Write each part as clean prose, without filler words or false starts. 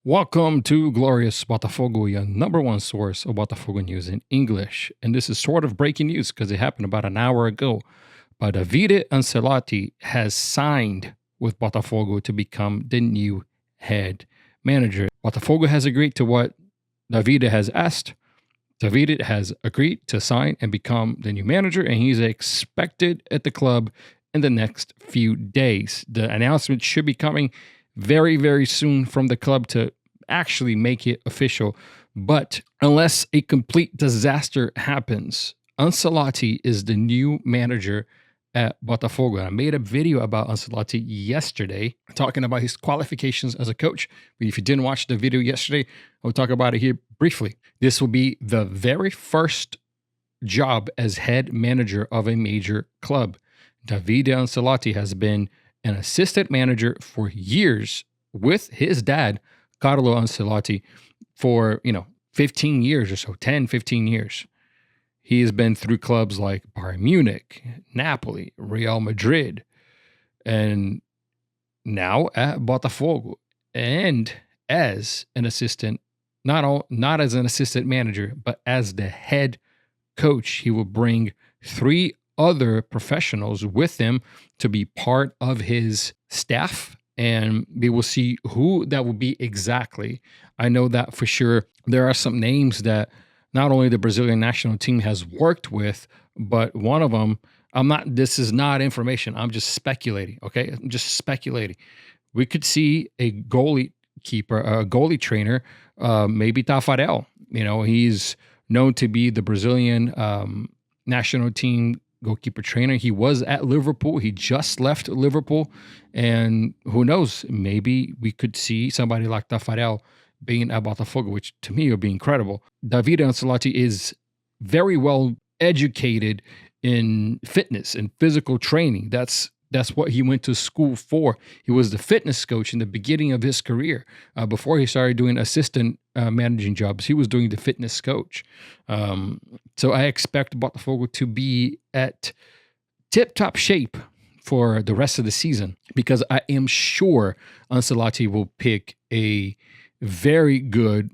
Welcome to Glorious Botafogo, your number one source of Botafogo news in English. And this is sort of breaking news because it happened about an hour ago. But Vitor Ancelotti has signed with Botafogo to become the new head manager. Botafogo has agreed to what Davide has asked. Davide has agreed to sign and become the new manager, and he's expected at the club in the next few days. The announcement should be coming very, very soon from the club to actually make it official. But unless a complete disaster happens, Ancelotti is the new manager at Botafogo. I made a video about Ancelotti yesterday, talking about his qualifications as a coach. But if you didn't watch the video yesterday, I'll talk about it here briefly. This will be the very first job as head manager of a major club. Davide Ancelotti has been an assistant manager for years with his dad, Carlo Ancelotti, for, 15 years or so, 10, 15 years. He has been through clubs like Bayern Munich, Napoli, Real Madrid, and now at Botafogo. And as an assistant, not as an assistant manager, but as the head coach, he will bring 3 other professionals with him to be part of his staff, and we will see who that will be exactly. I know that for sure there are some names that not only the Brazilian national team has worked with, but one of them, this is not information, I'm just speculating, okay? I'm just speculating. We could see a goalie trainer, maybe Tafarel. He's known to be the Brazilian national team goalkeeper trainer. He was at Liverpool. He just left Liverpool. And who knows, maybe we could see somebody like Tafarel being at Botafogo, which to me would be incredible. Davide Ancelotti is very well educated in fitness and physical training. That's what he went to school for. He was the fitness coach in the beginning of his career. Before he started doing assistant managing jobs, he was doing the fitness coach. So I expect Botafogo to be at tip-top shape for the rest of the season, because I am sure Ancelotti will pick a very good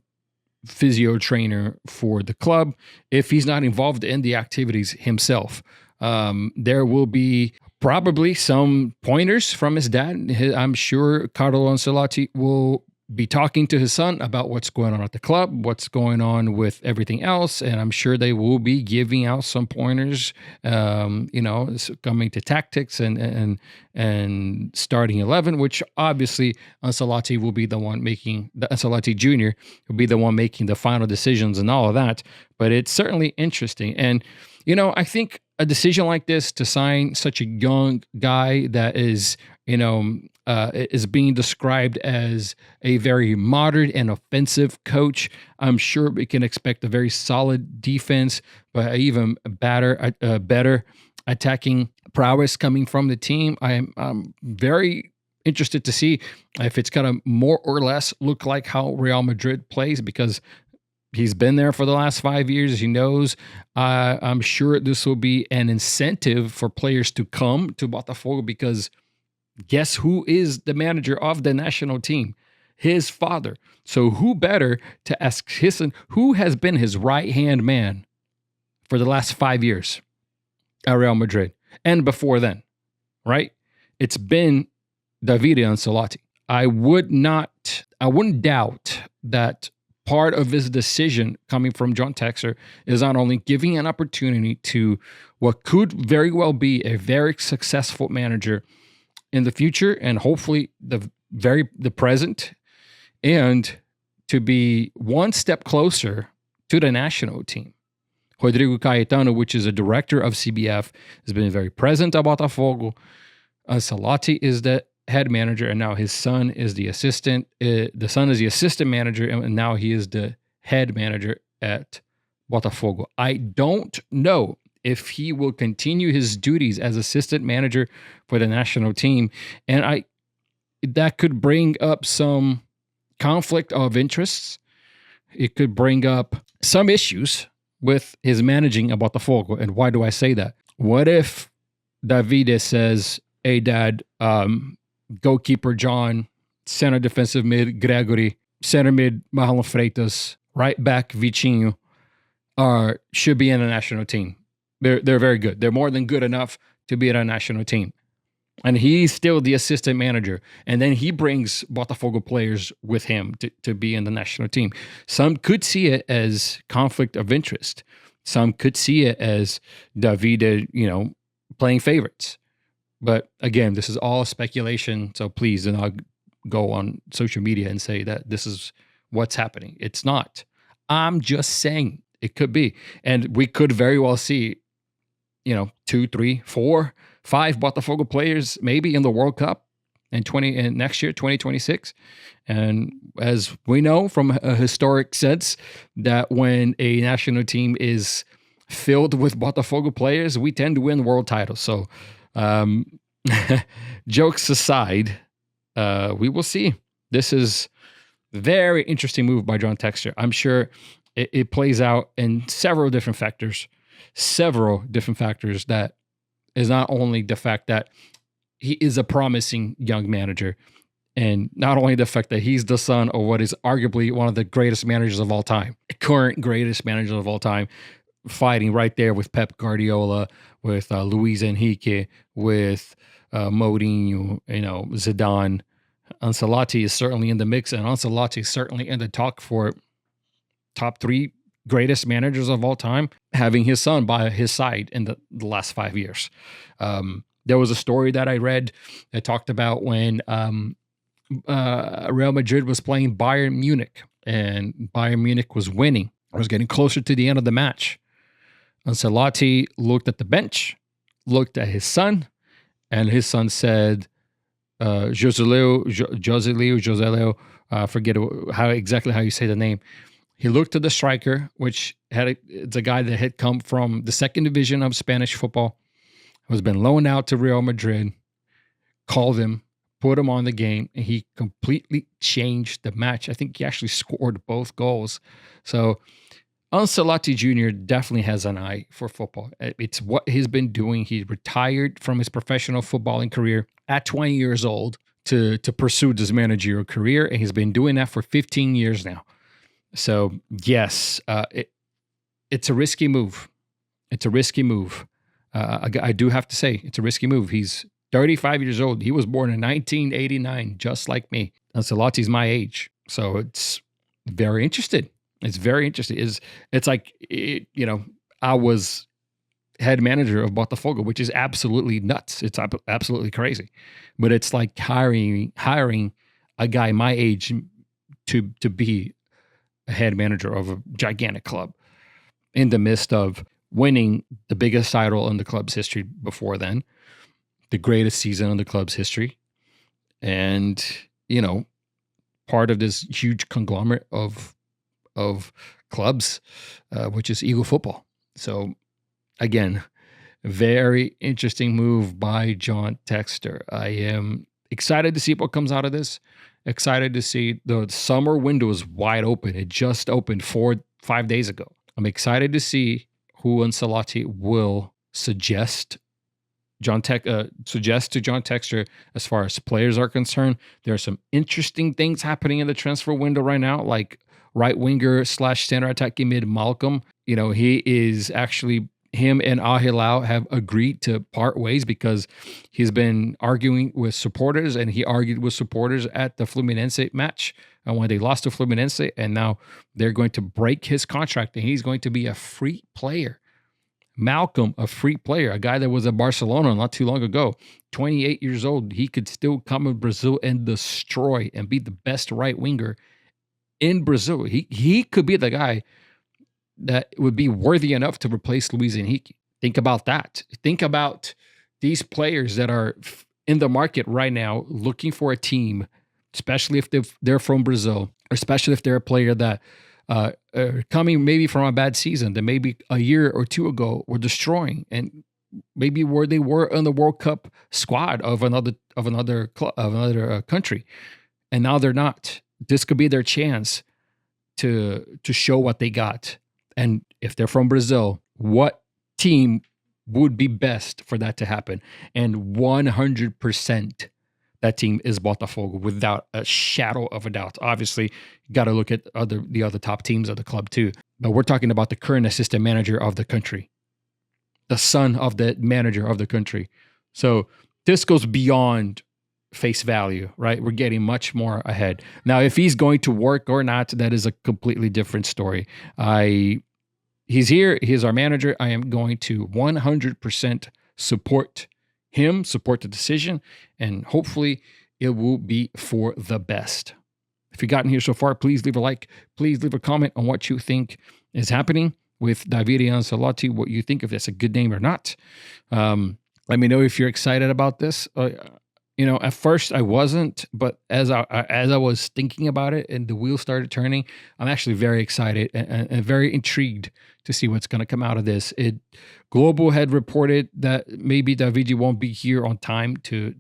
physio trainer for the club if he's not involved in the activities himself. There will be probably some pointers from his dad. I'm sure Carlo Ancelotti will be talking to his son about what's going on at the club, what's going on with everything else, and I'm sure they will be giving out some pointers, coming to tactics and starting 11, which obviously Ancelotti will be the one making, the Ancelotti Jr. will be the one making the final decisions and all of that. But it's certainly interesting. And, I think a decision like this to sign such a young guy that is, is being described as a very modern and offensive coach. I'm sure we can expect a very solid defense, but even better attacking prowess coming from the team. I'm very interested to see if it's going to more or less look like how Real Madrid plays, because he's been there for the last 5 years. He knows. I'm sure this will be an incentive for players to come to Botafogo, because guess who is the manager of the national team? His father. So who better to ask who has been his right-hand man for the last 5 years at Real Madrid and before then, right? It's been Davide Ancelotti. I wouldn't doubt that part of his decision coming from John Texer is not only giving an opportunity to what could very well be a very successful manager in the future, and hopefully the present, and to be one step closer to the national team. Rodrigo Caetano, which is a director of CBF, has been very present at Botafogo. Ancelotti is the head manager, and now his son is the assistant. The son is the assistant manager, and now he is the head manager at Botafogo. I don't know if he will continue his duties as assistant manager for the national team, and that could bring up some conflict of interests. It could bring up some issues with his managing at Botafogo. And why do I say that? What if Davide says, "Hey, Dad, goalkeeper John, center defensive mid Gregory, center mid Marlon Freitas, right back Vitinho should be in the national team. They're very good. They're more than good enough to be in a national team. And he's still the assistant manager. And then he brings Botafogo players with him to be in the national team. Some could see it as conflict of interest. Some could see it as Davide, playing favorites. But again, this is all speculation. So please do not go on social media and say that this is what's happening. It's not. I'm just saying it could be. And we could very well see, 2, 3, 4, 5 Botafogo players maybe in the World Cup in next year, 2026. And as we know from a historic sense, that when a national team is filled with Botafogo players, we tend to win world titles. So jokes aside, we will see. This is very interesting move by John Textor. I'm sure it plays out in several different factors. That is not only the fact that he is a promising young manager, and not only the fact that he's the son of what is arguably one of the greatest managers of all time, current greatest manager of all time, fighting right there with Pep Guardiola, with Luis Enrique, with Mourinho, Zidane. Ancelotti is certainly in the mix, and Ancelotti is certainly in the talk for top 3 greatest managers of all time, having his son by his side in the last 5 years. There was a story that I read that talked about when Real Madrid was playing Bayern Munich, and Bayern Munich was winning. I was getting closer to the end of the match. Ancelotti looked at the bench, looked at his son, and his son said, Joseleo, forget exactly how you say the name. He looked at the striker, which it's a guy that had come from the second division of Spanish football, has been loaned out to Real Madrid, called him, put him on the game, and he completely changed the match. I think he actually scored both goals. So Ancelotti Jr. definitely has an eye for football. It's what he's been doing. He retired from his professional footballing career at 20 years old to pursue this managerial career, and he's been doing that for 15 years now. So yes, it's a risky move. I do have to say it's a risky move. He's 35 years old. He was born in 1989, just like me. Ancelotti's my age, so it's very interesting. It's very interesting. It's like I was head manager of Botafogo, which is absolutely nuts. It's absolutely crazy, but it's like hiring a guy my age to be a head manager of a gigantic club in the midst of winning the biggest title in the club's history before then, the greatest season in the club's history, and part of this huge conglomerate of clubs, which is Eagle Football. So again, very interesting move by John Textor. I am excited to see what comes out of this. Excited to see the summer window is wide open. It just opened 4-5 days ago. I'm excited to see who Ancelotti will suggest to John Textor as far as players are concerned. There are some interesting things happening in the transfer window right now, like right winger / center attacking mid Malcolm. He is actually, him and Al Hilal have agreed to part ways because he's been arguing with supporters, and he argued with supporters at the Fluminense match when they lost to Fluminense, and now they're going to break his contract and he's going to be a free player. Malcolm, a free player, a guy that was at Barcelona not too long ago, 28 years old. He could still come in Brazil and destroy and be the best right winger in Brazil. He could be the guy that would be worthy enough to replace Luis Enrique. Think about that. Think about these players that are in the market right now looking for a team, especially if they're from Brazil, or especially if they're a player that coming maybe from a bad season that maybe a year or two ago were destroying, and maybe where they were in the World Cup squad of another country, and now they're not. This could be their chance to show what they got. And if they're from Brazil, what team would be best for that to happen? And 100% that team is Botafogo without a shadow of a doubt. Obviously, you got to look at the other top teams of the club too. But we're talking about the current assistant manager of the country, the son of the manager of the country. So this goes beyond face value, right? We're getting much more ahead. Now, if he's going to work or not, that is a completely different story. He's here. He's our manager. I am going to 100% support him, support the decision, and hopefully it will be for the best. If you've gotten here so far, please leave a like. Please leave a comment on what you think is happening with Davide Ancelotti, what you think, if that's a good name or not. Let me know if you're excited about this. At first I wasn't, but as I was thinking about it and the wheels started turning, I'm actually very excited and very intrigued to see what's going to come out of this. Globo had reported that maybe Davide won't be here on time to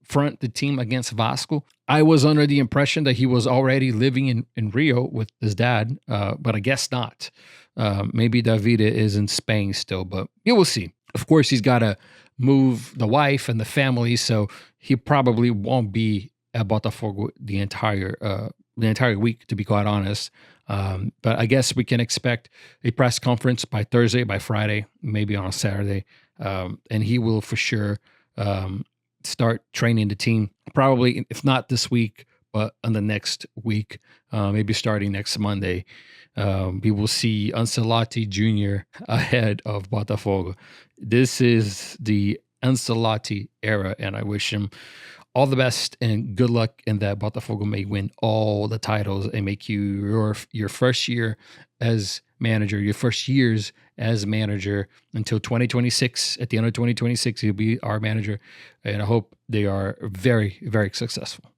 front the team against Vasco. I was under the impression that he was already living in Rio with his dad, but I guess not. Maybe Davide is in Spain still, but you will see. Of course, he's got to move the wife and the family, so he probably won't be at Botafogo the entire week, to be quite honest. But I guess we can expect a press conference by Thursday, by Friday, maybe on a Saturday, and he will for sure start training the team. Probably, if not this week, but on the next week, maybe starting next Monday. We will see Ancelotti Jr. ahead of Botafogo. This is the Ancelotti era, and I wish him all the best and good luck in that. Botafogo may win all the titles and make you your first year as manager, your first years as manager until 2026. At the end of 2026, he'll be our manager, and I hope they are very, very successful.